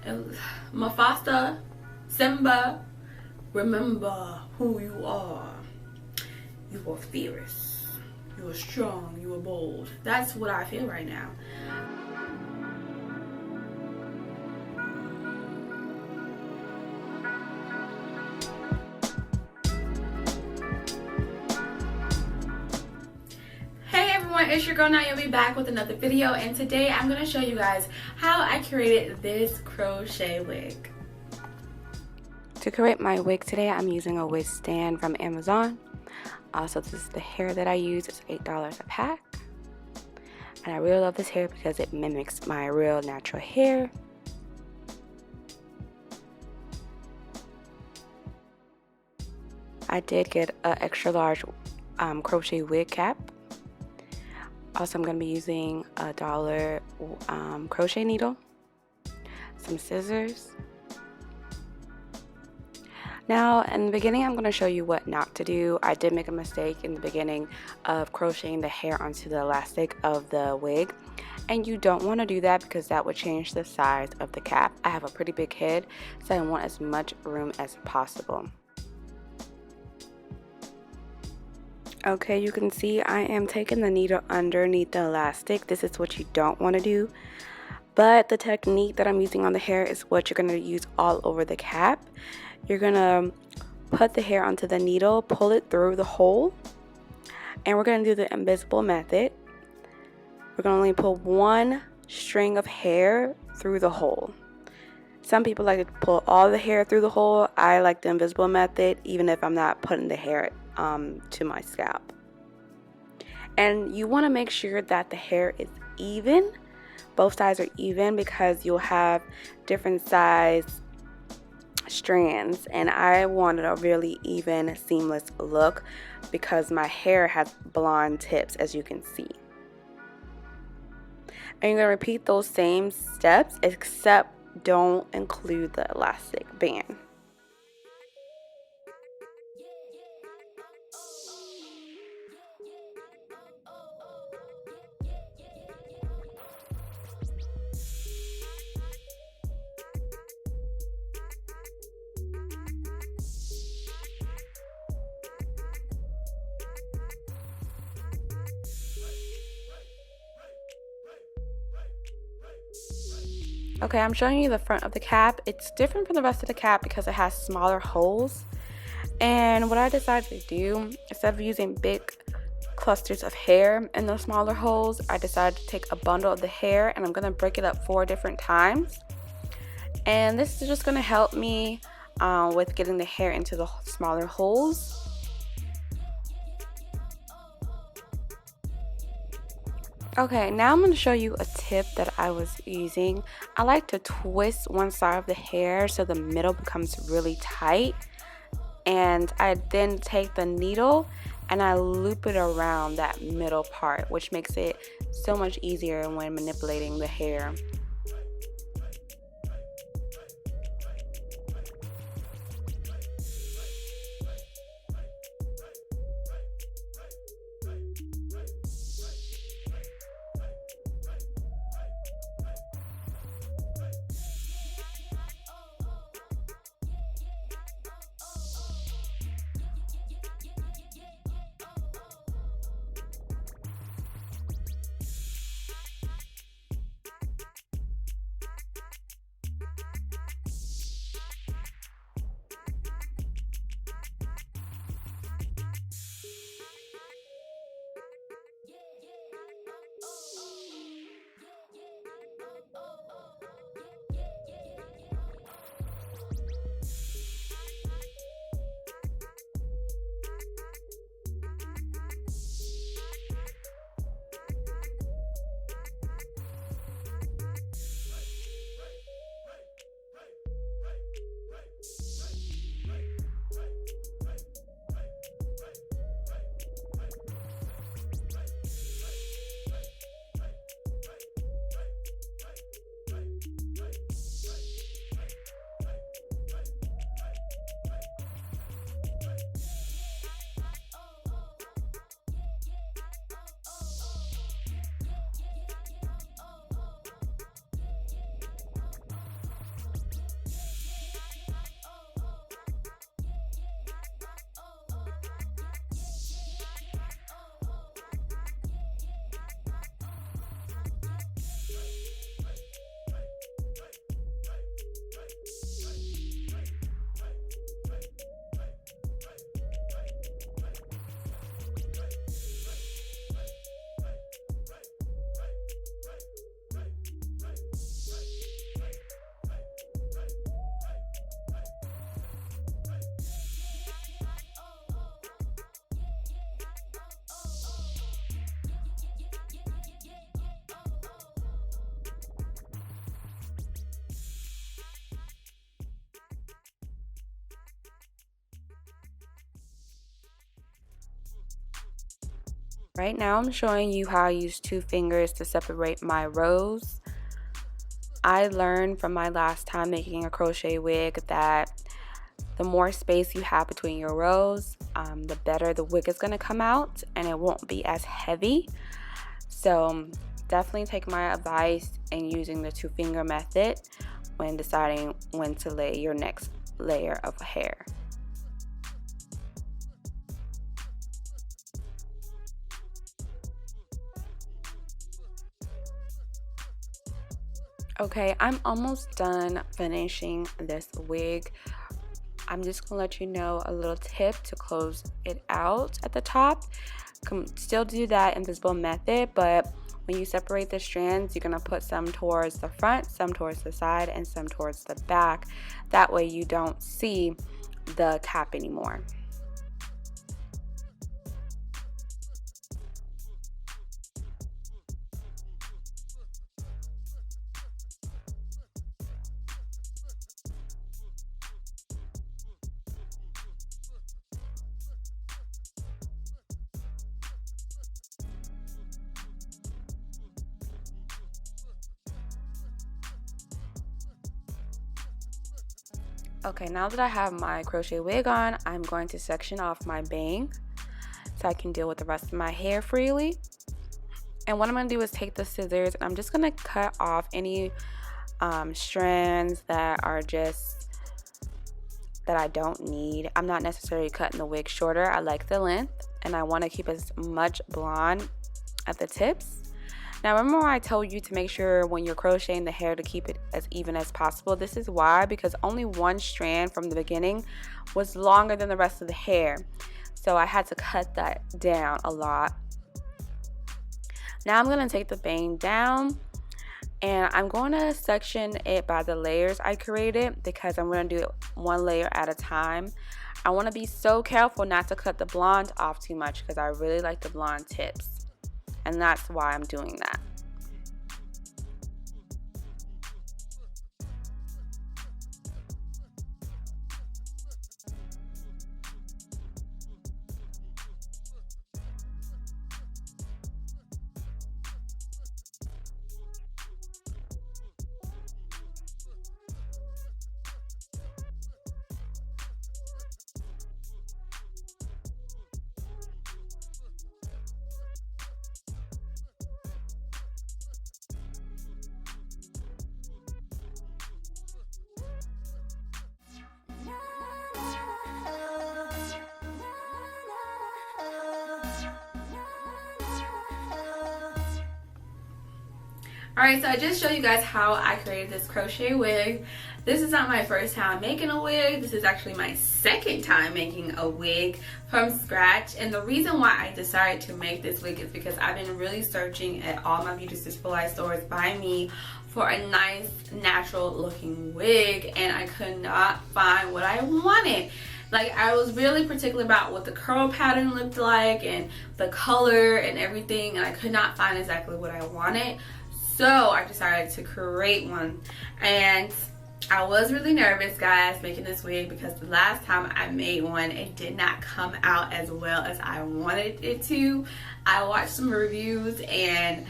And Mufasa, Simba, remember who you are. You are fierce. You are strong. You are bold. That's what I feel right now. It's your girl QueeNyobee back with another video, and today I'm going to show you guys how I created this crochet wig. To create my wig today, I'm using a wig stand from Amazon. Also, this is the hair that I use. It's $8 a pack. And I really love this hair because it mimics my real natural hair. I did get an extra large crochet wig cap. Also, I'm going to be using a $1 crochet needle, some scissors. Now, in the beginning, I'm going to show you what not to do. I did make a mistake in the beginning of crocheting the hair onto the elastic of the wig. And you don't want to do that because that would change the size of the cap. I have a pretty big head, so I want as much room as possible. Okay, you can see I am taking the needle underneath the elastic. This is what you don't want to do. But the technique that I'm using on the hair is what you're going to use all over the cap. You're going to put the hair onto the needle, pull it through the hole. And we're going to do the invisible method. We're going to only pull one string of hair through the hole. Some people like to pull all the hair through the hole. I like the invisible method, even if I'm not putting the hair to my scalp. And you want to make sure that the hair is even. Both sides are even because you'll have different size strands, and I wanted a really even, seamless look because my hair has blonde tips, as you can see. And you're going to repeat those same steps, except don't include the elastic band. Okay, I'm showing you the front of the cap. It's different from the rest of the cap because it has smaller holes. And what I decided to do, instead of using big clusters of hair in those smaller holes, I decided to take a bundle of the hair and I'm going to break it up 4 different times. And this is just going to help me with getting the hair into the smaller holes. Okay, now I'm going to show you a tip that I was using. I like to twist one side of the hair so the middle becomes really tight. And I then take the needle and I loop it around that middle part, which makes it so much easier when manipulating the hair. Right now I'm showing you how I use 2 fingers to separate my rows. I learned from my last time making a crochet wig that the more space you have between your rows, the better the wig is going to come out and it won't be as heavy. So definitely take my advice in using the 2-finger method when deciding when to lay your next layer of hair. Okay, I'm almost done finishing this wig. I'm just gonna let you know a little tip to close it out at the top. Still do that invisible method, but when you separate the strands, you're gonna put some towards the front, some towards the side, and some towards the back. That way you don't see the cap anymore. Okay, now that I have my crochet wig on, I'm going to section off my bang so I can deal with the rest of my hair freely. And what I'm going to do is take the scissors and I'm just going to cut off any strands that are just that I don't need. I'm not necessarily cutting the wig shorter. I like the length and I want to keep as much blonde at the tips. Now remember I told you to make sure when you're crocheting the hair to keep it as even as possible. This is why, because only one strand from the beginning was longer than the rest of the hair. So I had to cut that down a lot. Now I'm going to take the bang down and I'm going to section it by the layers I created because I'm going to do it one layer at a time. I want to be so careful not to cut the blonde off too much because I really like the blonde tips. And that's why I'm doing that. Alright, so I just showed you guys how I created this crochet wig. This is not my first time making a wig. This is actually my second time making a wig from scratch. And the reason why I decided to make this wig is because I've been really searching at all my beauty supply stores by me for a nice natural looking wig, and I could not find what I wanted. Like, I was really particular about what the curl pattern looked like and the color and everything, and I could not find exactly what I wanted. So I decided to create one, and I was really nervous, guys, making this wig because the last time I made one, it did not come out as well as I wanted it to. I watched some reviews and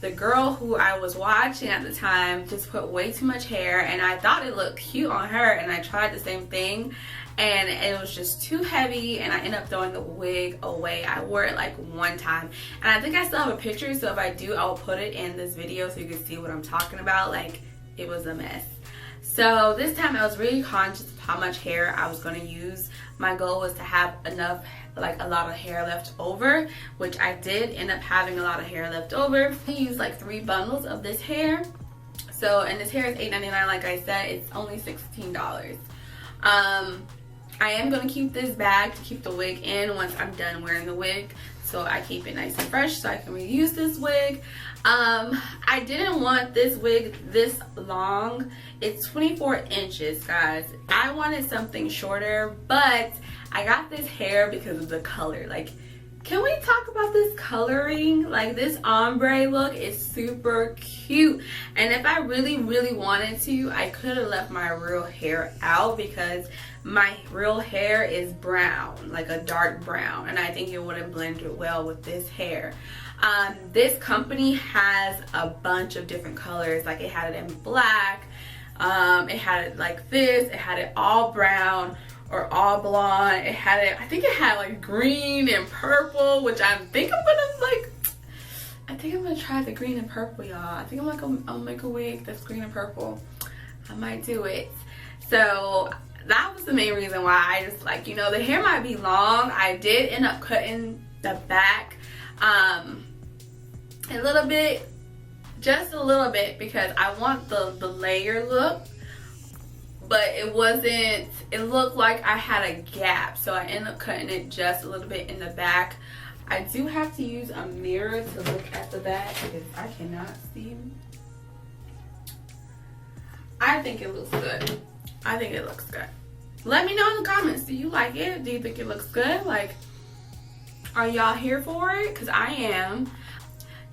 the girl who I was watching at the time just put way too much hair, and I thought it looked cute on her, and I tried the same thing and it was just too heavy and I ended up throwing the wig away. I wore it like one time and I think I still have a picture, so if I do, I will put it in this video so you can see what I'm talking about. Like, it was a mess. So this time I was really conscious of how much hair I was going to use. My goal was to have enough, like a lot of hair left over, which I did end up having a lot of hair left over. I used like 3 bundles of this hair. So, and this hair is $8.99, like I said, it's only $16. I am going to keep this bag to keep the wig in once I'm done wearing the wig, so I keep it nice and fresh so I can reuse this wig. I didn't want this wig this long. It's 24 inches, guys. I wanted something shorter, but I got this hair because of the color. Like, Can we talk about this coloring? Like, this ombre look is super cute. And if I really wanted to, I could have left my real hair out because my real hair is brown, like a dark brown, and I think it would have blended well with this hair. This company has a bunch of different colors. Like, it had it in black, it had it like this, it had it all brown or all blonde, it had it, I think it had like green and purple, which I think I'm gonna try the green and purple, y'all. I think I'll make a wig that's green and purple. I might do it. So that was the main reason why I just, like, you know, the hair might be long. I did end up cutting the back a little bit, just a little bit, because I want the layer look, but it wasn't, it looked like I had a gap, so I ended up cutting it just a little bit in the back. I do have to use a mirror to look at the back because I cannot see. I think it looks good. I think it looks good. Let me know in the comments, do you like it? Do you think it looks good? Like, are y'all here for it? Because I am.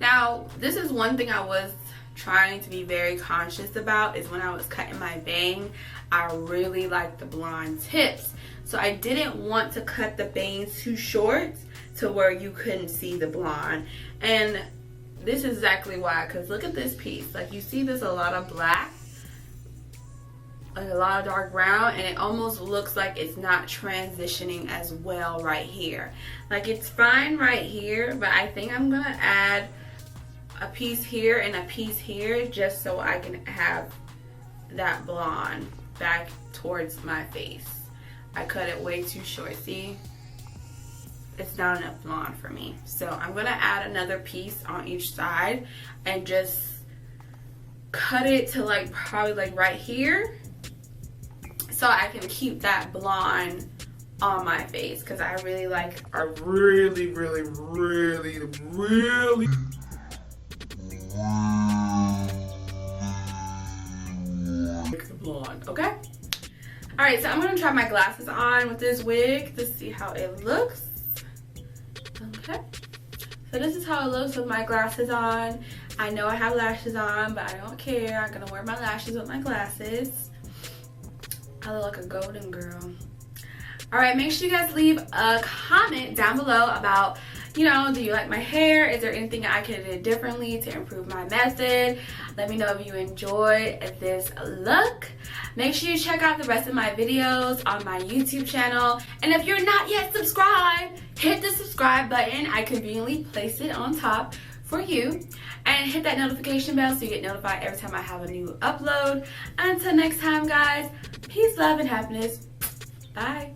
Now, this is one thing I was trying to be very conscious about, is when I was cutting my bang, I really like the blonde tips. So I didn't want to cut the bangs too short to where you couldn't see the blonde. And this is exactly why, because look at this piece. Like, you see there's a lot of black, like a lot of dark brown, and it almost looks like it's not transitioning as well right here. Like, it's fine right here, but I think I'm gonna add a piece here and a piece here just so I can have that blonde back towards my face. I cut it way too short. See, it's not enough blonde for me, so I'm gonna add another piece on each side and just cut it to like probably like right here, so I can keep that blonde on my face, because I really like, I really like the blonde. Okay, all right, so I'm gonna try my glasses on with this wig to see how it looks. Okay, so this is how it looks with my glasses on. I know I have lashes on, but I don't care. I'm gonna wear my lashes with my glasses. I look like a golden girl. All right, make sure you guys leave a comment down below about, you know, do you like my hair? Is there anything I could do differently to improve my method? Let me know if you enjoyed this look. Make sure you check out the rest of my videos on my YouTube channel. And if you're not yet subscribed, hit the subscribe button. I conveniently place it on top for you. And hit that notification bell so you get notified every time I have a new upload. Until next time, guys, peace, love, and happiness. Bye.